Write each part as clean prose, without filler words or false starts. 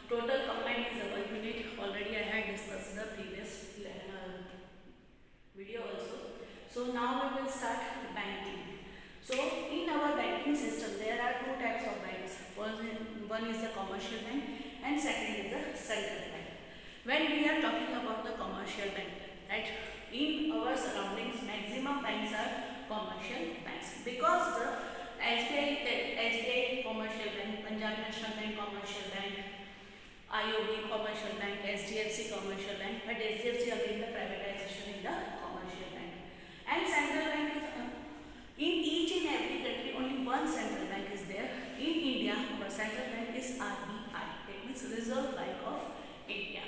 Total combined is a 1 minute. Already I had discussed the previous video also. So now we will start banking. So in our banking system there are two types of banks. One is the commercial bank and second is the central bank. When we are talking about the commercial bank, right, in our surroundings maximum banks are commercial banks because the SBI commercial bank, Punjab National Bank commercial bank, IOB commercial bank, SDFC commercial bank, but SDFC again the privatization in the commercial bank. And central bank is in each and every country only one central bank is there. In India our central bank is RBI, it means Reserve Bank of India.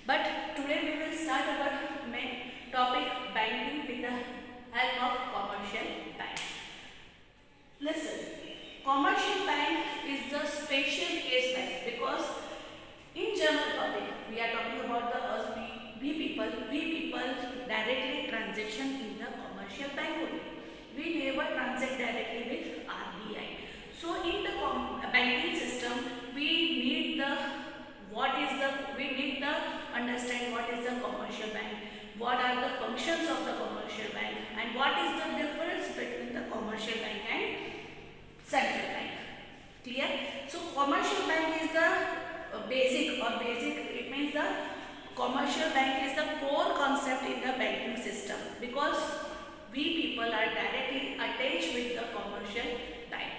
But today we will start our main topic banking with the help of commercial bank. Listen, commercial bank is the special case bank because in general public we are talking about the we people directly transaction in the commercial bank only. We never transact directly with RBI. So in the banking system we need the understand what is the commercial bank, what are the functions of the commercial bank, and what is the difference between the commercial bank and central bank. Clear? So commercial bank is the basic, it means the commercial bank is the core concept in the banking system because we people are directly attached with the commercial bank.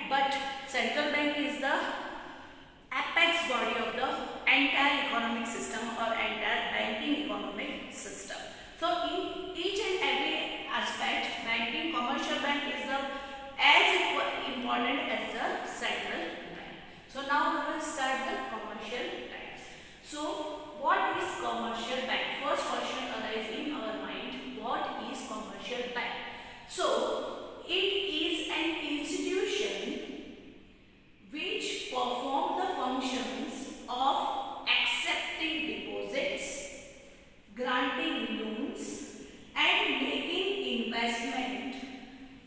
But central bank is the apex body of the entire economic system or entire banking economic system. So in each and every aspect, banking commercial bank is the as important as the central bank. So now we will start the commercial banks. So what is commercial bank? First question arises in our mind. What is commercial bank? So it is an institution which perform the functions of accepting deposits, granting loans, and making investment.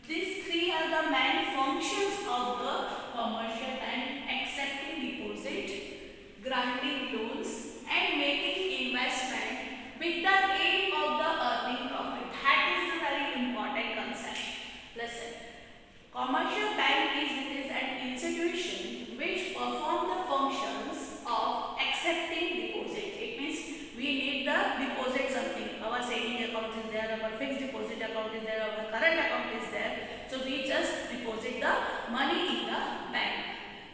These three are the main functions of the commercial bank: accepting deposit, granting loans, and making investment with the aim of the earning profit. That is the very important concept. Listen, commercial bank is an institution which perform the functions of accepting deposit. It means we need the deposit something. Our saving account is there, our fixed deposit account is there, our current account is there. So we just deposit the money in the bank.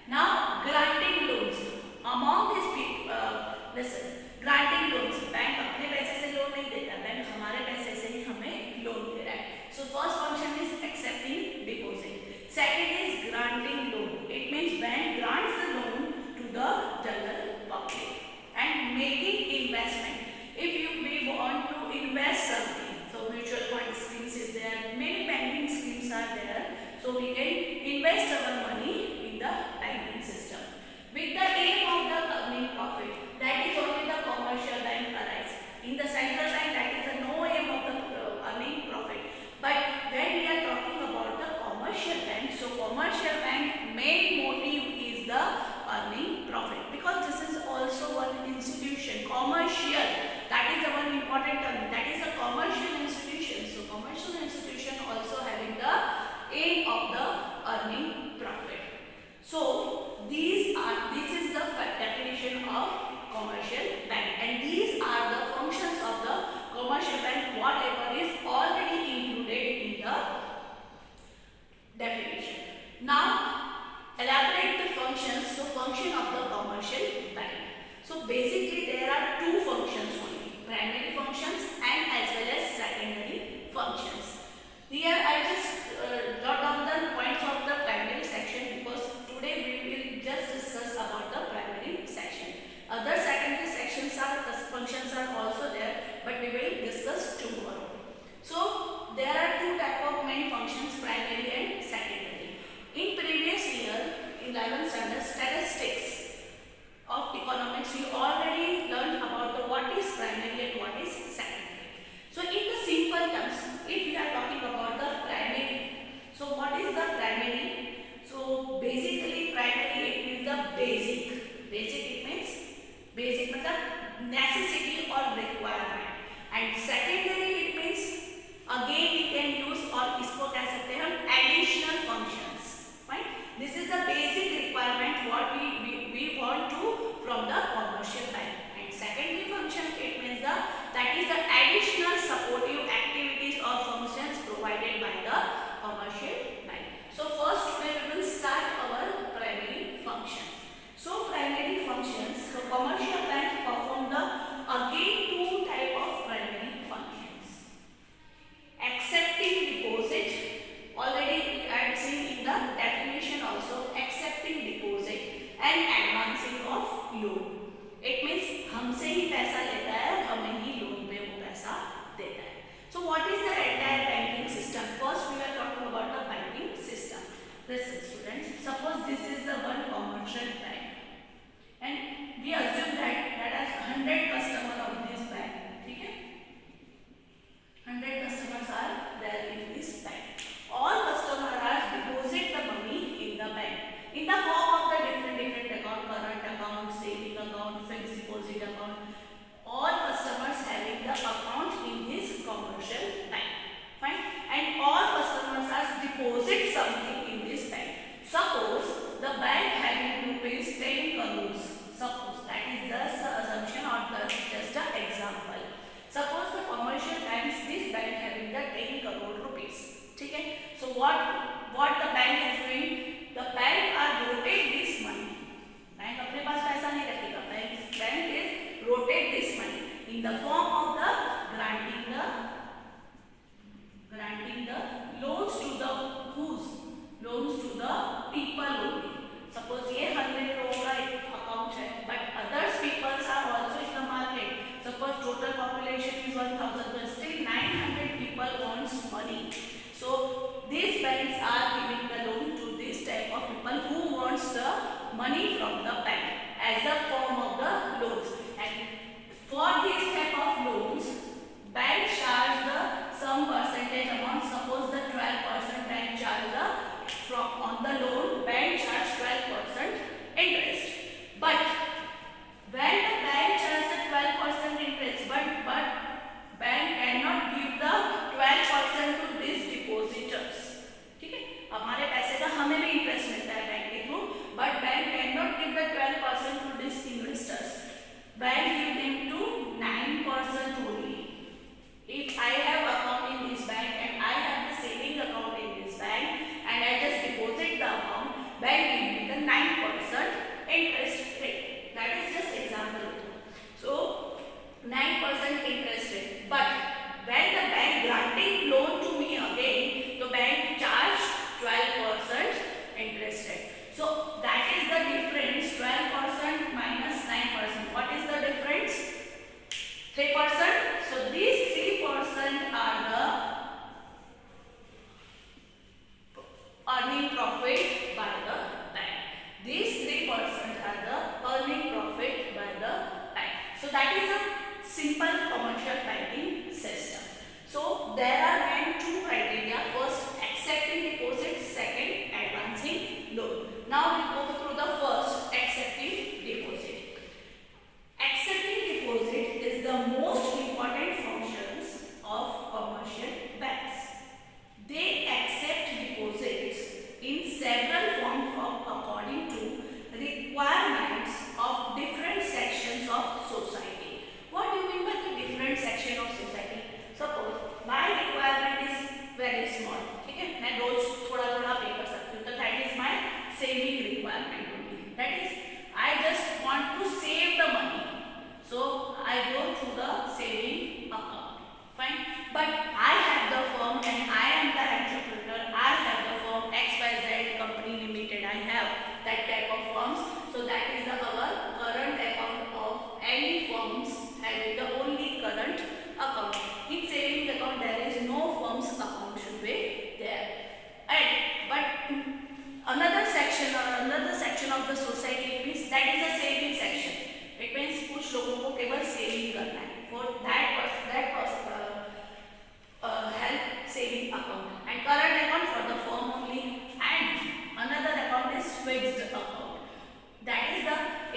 Now granting loans. Among these people, listen, granting loans. Bank अपने पैसे से loan नहीं देता, bank हमारे पैसे से ही हमें loan दे रहा है. So first function is accepting deposit. Second is granting loan. It means bank grants the loan to the general public. And making investment. If we want to invest something, so mutual fund schemes is there, many banking schemes are there. So we can invest our money in the banking system with the aim of the earning profit. That is only the commercial bank arise. In the central bank, that is the no aim of the earning profit. But when we are talking about the commercial bank, so commercial bank main motive is the earning profit because this is also one institution, commercial. That is the one important term. That is a commercial institution. So commercial institution also having the aim of the earning profit. So this is the definition of commercial bank, and these are the functions of the commercial bank, whatever is already included in the definition. Now elaborate the functions. So function of the commercial bank. So basically there are two functions only, primary functions and as well as secondary functions. Here I just jot down the points of the primary section because today we will just discuss about the primary section. Other secondary sections are functions are also there, but we will discuss tomorrow. So there are two type of main functions, primary and secondary. In previous year, in 11th standard statistics of economics, you already learned about what is primary and what is secondary. So in the simple terms, if we are talking about the primary, so what is the primary? So basically primary it means the basic. Basic it means basic मतलब necessity or requirement. And secondary it means again we can use और इसको कह सकते हैं हम additional functions. Fine. This is the basic requirement what we want to from the commercial bank. And secondary function it means that is the additional supportive activities or functions provided by the commercial bank. So first today we will start our primary functions. So primary functions, so commercial bank perform the again two type of primary functions. Accepting deposit, already I had seen in the definition also, accepting deposit and advancing of loan. It means हमसे ही पैसा लेता है, हमें ही loan पे वो पैसा देता है. So what is the entire banking system? First we are talking about the banking system. Listen students, suppose this is the one commercial bank and we assume that there are 100 customers of this bank. ठीक है? 100 customers are there in this bank. All customers are deposit the money in the bank in the form of the different account, current account, saving account, fixed deposit account. All customers having the account in his commercial bank. Fine. And all customers are deposit something in this bank. Suppose the bank having rupees 10 crores. Suppose that is just the assumption or just an example. Suppose the commercial banks, this bank having the 10 crore rupees. ठीक है? So what the bank is doing? The bank are rotate this money. Bank अपने पास पैसा नहीं रखेगा. Bank is rotate this money in the form of the granting the loans to the whose? Loans to the people only. Suppose ये 100 crore का account है, but others peoples are also in the market. Suppose total population is 1000, but still 900 people wants money. So these banks are giving the loan to this type of people who wants the money from the bank as a form of the loans. And for this type of loans, bank charge the some percentage amount. Suppose the 12% bank charge the from on the loan, bank charge 12% interest. But when the bank charge the 12% interest, but bank cannot give the 12% to these depositors. ठीक है? हमारे पैसे का हमें भी interest मिलता है bank के through, but bank cannot give the 12% to these investors. Bank give them to 9% only. If I have account in this bank and I have the saving account in this bank and I just deposit the amount, bank give me the 9% interest rate. That is just example. So 9% interest rate. But when the bank granting loan to me again, the bank charge 12% interest rate. So that is the difference. 12% minus 9%. What is the difference? 3%. So these 3% are the earning profit by the bank. These 3% are the earning profit by the bank. So that is a simple commercial banking system. So there are main two criteria. First, accepting deposit. Second, advancing loan. Now we go through the first, accepting deposit. Accepting deposit is the most important functions of commercial banks. They accept deposits in several forms according to requirements of different sections of society. What do you mean by the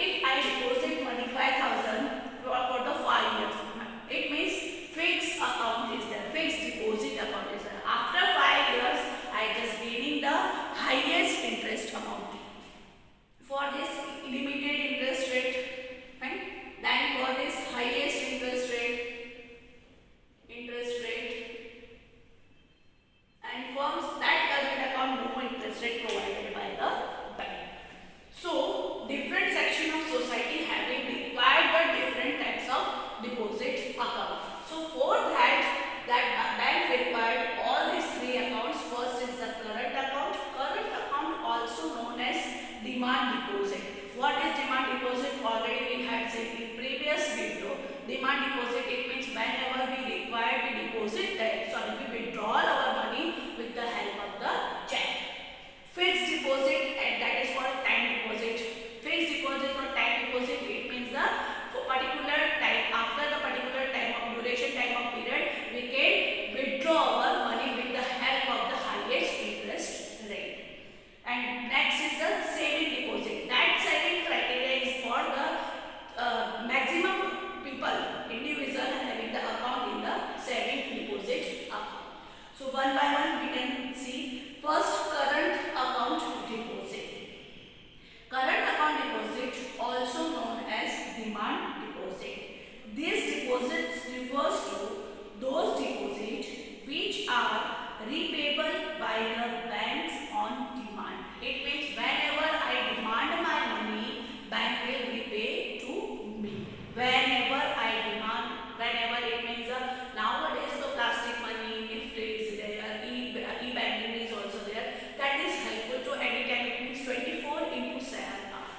if I deposit money 5,000 for the 5 years, it means fixed account is there, fixed deposit account is there. After 5 years, I just gaining the highest interest amount. For this limited interest rate, right? Then for this highest interest rate, and forms that current account no interest rate provided by the bank. So different section of society having required the different types of deposit account. So for that bank required all these three accounts. First is the current account. Current account also known as demand deposit. What is demand deposit? Already we had said in previous video. Demand deposit, it means whenever we require we deposit we withdraw our money with the help of the check. Fixed deposit, and that is called time deposit. Fixed deposit or time deposit, it means the particular time, after the particular time of duration time of period, we can withdraw our money with the help of the highest interest rate. And next is the saving deposit. That saving criteria is for the maximum people, individual having the account in the saving deposit account. So one by one we can see. First, current account deposit. Current account deposit, also known as demand deposit. These deposits refers to those deposits which are repayable by the banks on demand. It means whenever I demand my money, bank will repay to me. Whenever I demand, whenever it means nowadays the plastic money, Nifty is there, e-banking is also there. That is helpful to anytime. It means 24/7 hours.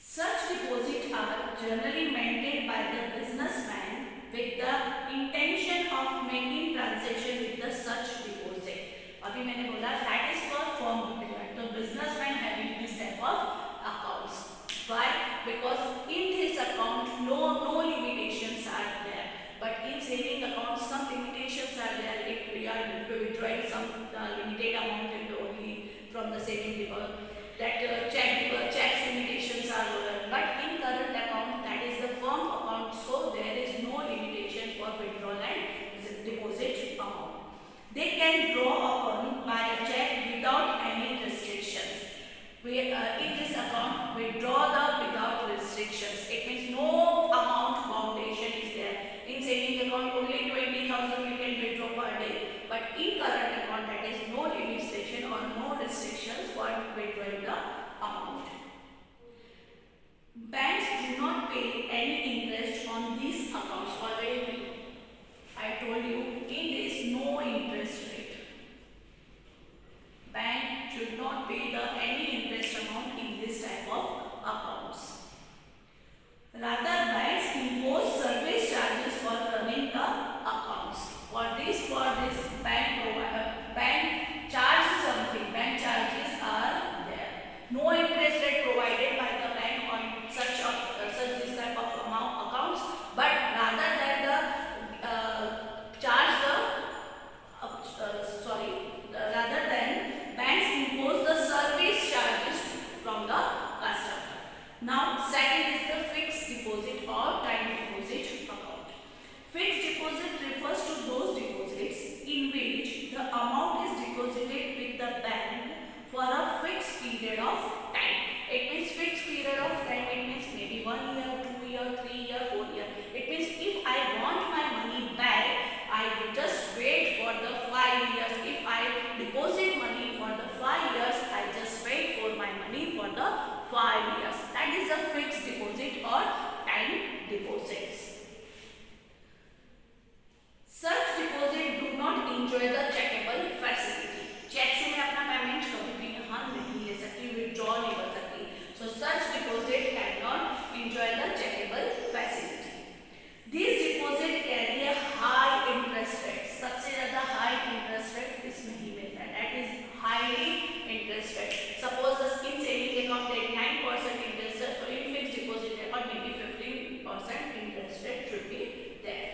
Such deposits are generally maintained by the businessman with the intention of making transaction with the such deposit. अभी मैंने बोला that is for firm, the businessman having this type of accounts. Why? Because in this account no limitations are there. But in saving account some limitations are there. If we are withdrawing some limited amount and only from the saving deposit, that checks limitations are lower. But in current account, that is the firm account, so there is no limitation for withdrawal and deposit amount. They can draw upon by a check without any restrictions. In this account, withdraw without restrictions. It means no amount foundation is there. In saving account, only 20,000 we can withdraw per day. But in current account, that is no limitation or no restrictions for withdrawing the amount. Banks do not pay any interest on these accounts. Already I told you, in this no interest rate. Bank should not pay any interest amount in this type of accounts. Rather, banks impose service charges for running the accounts. For this bank charges something. Bank charges are there. No interest rate provided by the bank on such this type of accounts. But rather than rather than banks impose the service charges from the customer. Now, second is the fixed deposit or time deposit account. Fixed deposit refers to those deposits in which the amount is deposited with the bank for a fixed period of time. It means fixed period of time. It means maybe 1 year, 2 year, 3 year, 4 year. It means if I want my money back, I will just wait for the 5 years. If I deposit money for the 5 years, I just wait for my money for the 5 years. That is a fixed deposit or time deposits. Such deposit do not enjoy the checkable facility. Check से मैं अपना payment कभी भी यहाँ नहीं ले सकती, withdraw नहीं कर सकती. So such deposit cannot enjoy the checkable facility. These deposit carry a high interest rate. सबसे ज़्यादा high interest rate इसमें ही मिलता है. That is highly interest rate. Suppose the in saving account there 9% interest rate, so in fixed deposit account maybe 15% interest rate should be there.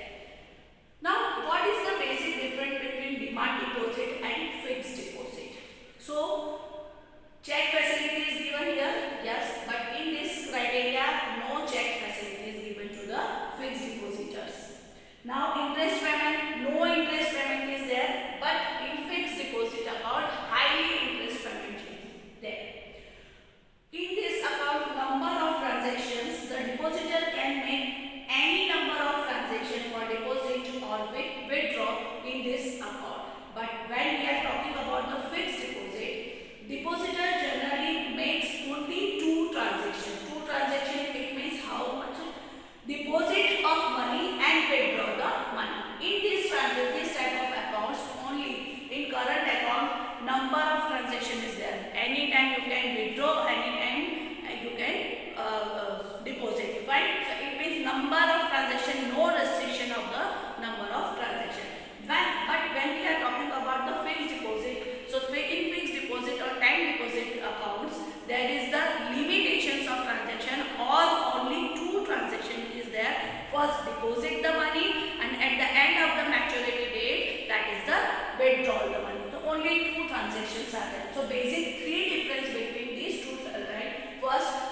Now, what is the basic difference between demand deposit and fixed deposit? So, check facility is given here. Yes,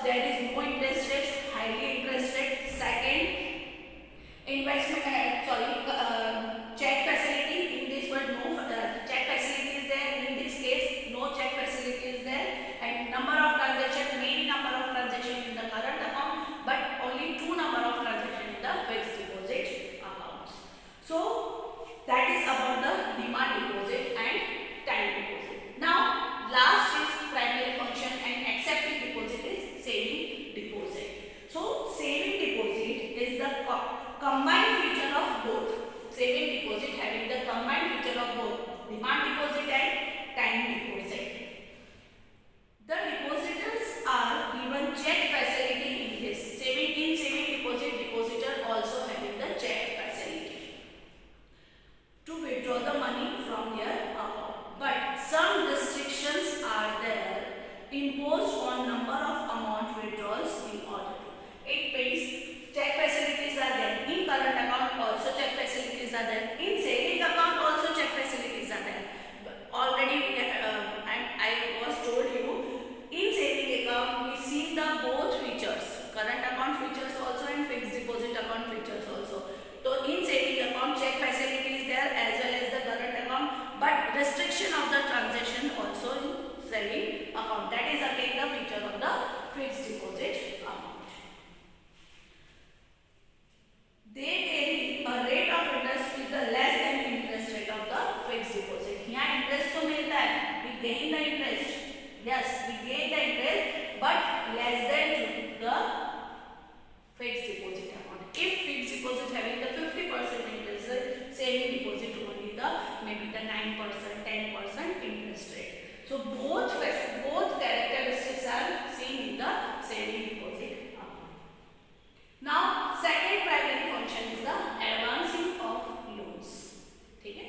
there is no interest rate, highly interest rate. Second, investment check facility. In this one, no check facility is there. In this case, no check facility is there. And number of transaction, many number of transaction in the current account, but only 2 number of transaction in the fixed deposit accounts. So that is about the demand deposit and time deposit. Now last is primary function and accepted deposit is saving deposit. So saving deposit is the combined feature of both. Saving deposit having the combined feature of both demand deposit and time deposit. The depositors are given check facility in this. Saving deposit, depositor also having the check facility to withdraw the money from their account. But some restrictions are there imposed on number of amount withdrawals in order to. It means check facilities are there. In current account also check facilities are there. In saving account also check facilities are there. Already I was told you, in saving account we see the both features, current account features also and fixed deposit account features also. So in saving account check facility is there as well as the current account, but restriction of the transaction also in saving account. That is again the feature of the fixed deposit account. They carry a rate of interest with the less than interest rate of the fixed deposit. यहाँ interest तो मिलता है, we gain the interest. Yes, we gain the interest, but less than the fixed deposit amount. If fixed deposit having the 50% interest rate, saving deposit only the maybe the 9%, 10% interest rate. So both characteristics are seen in the saving deposit account. Now second primary function is the advancing of loans. Okay?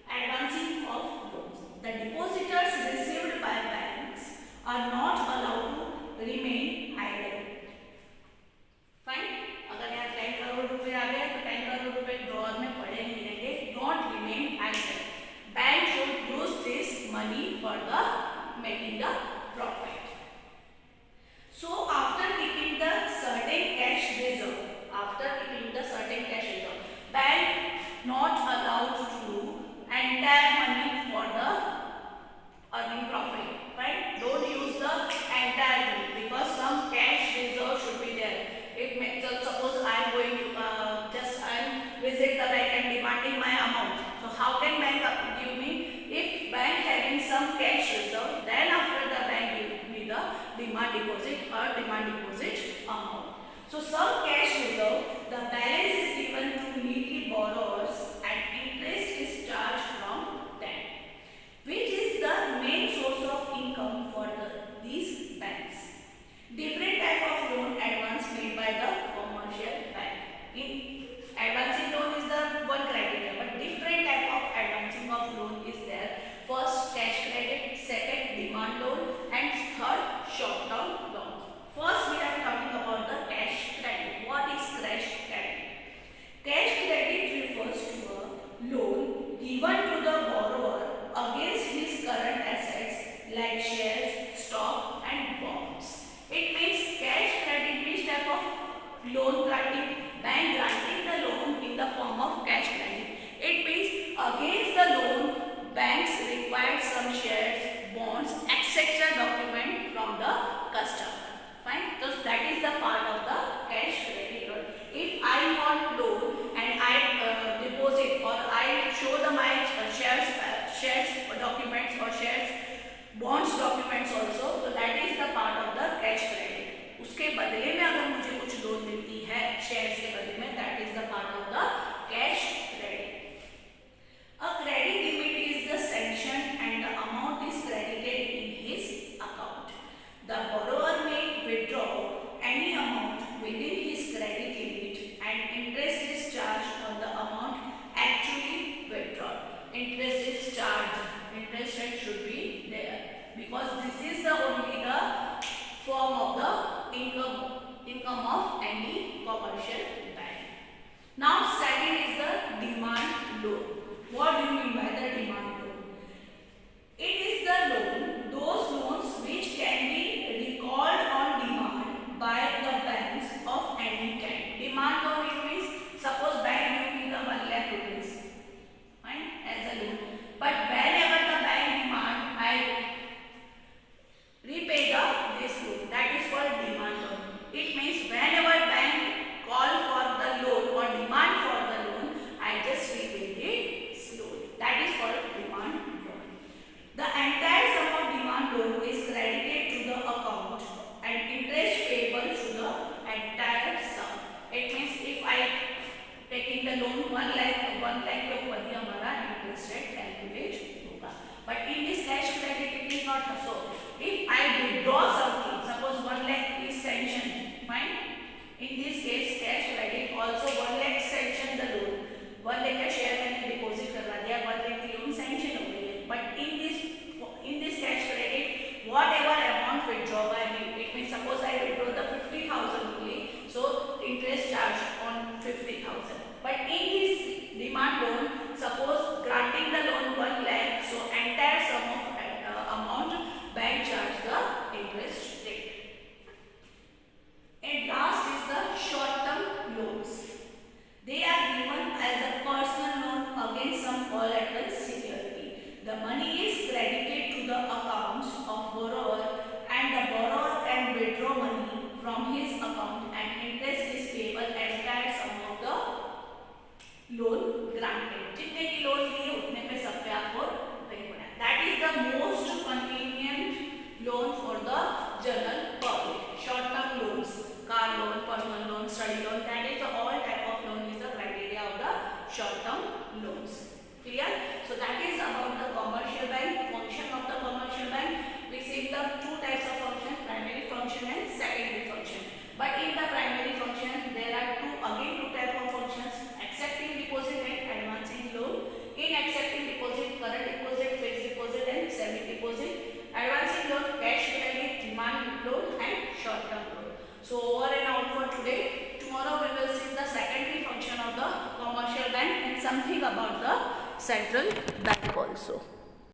Advancing of loans. The depositors received by banks are not allowed to remain idle. Fine? अगर यहाँ 10 करोड़ रुपए आ गए तो 10 करोड़ रुपए drawer में पड़े नहीं रहेंगे. Don't remain idle. Bank should use this money for the making the profit. So after keeping the certain cash reserve, bank not allowed to entire money for the earning profit. Right? Don't use the entire money because some cash reserve should be there. It may, so suppose I am going to visit the bank and demanding my amount. So how can bank give me? If bank having some cash reserve, then after the bank give me the demand deposit amount. So some cash reserve, the balance is given to needy borrowers and interest is charged from them, which is the main source of income for these banks. Different type of loan advance made by the commercial bank. In advancing loan is the one criteria, but different type of advancing of loan is there. First cash credit, second demand loan, and third short term loan. First we are talking about the cash credit. What is cash credit? Cash credit refers to a loan given to the borrower against his current assets like shares, stock and bonds. It means cash credit, which type of loan granting? Bank granting the loan in the form of cash credit. It means against the loan, banks require some shares, bonds, etc. document from the customer. Fine? So that is the part of the cash credit loan. If I want loan and I deposit or I show my shares documents or shares bonds documents also, so that is the part of the cash credit. उसके बदले में अगर मुझे कुछ loan मिलती है shares के बदले में, that is the part of the cash credit. A credit limit is the sanction and the amount is credited in his account. The borrower may withdraw any amount within his credit limit and interest is charged on the amount actually withdrawn. Interest is charged. Interest rate should be there because this is the only the form of the income of any commercial bank. Now second is the demand loan. What do you mean by the demand loan? It is the loan, those loans which can be recalled on demand So over and out for today. Tomorrow we will see the secondary function of the commercial bank and something about the central bank also.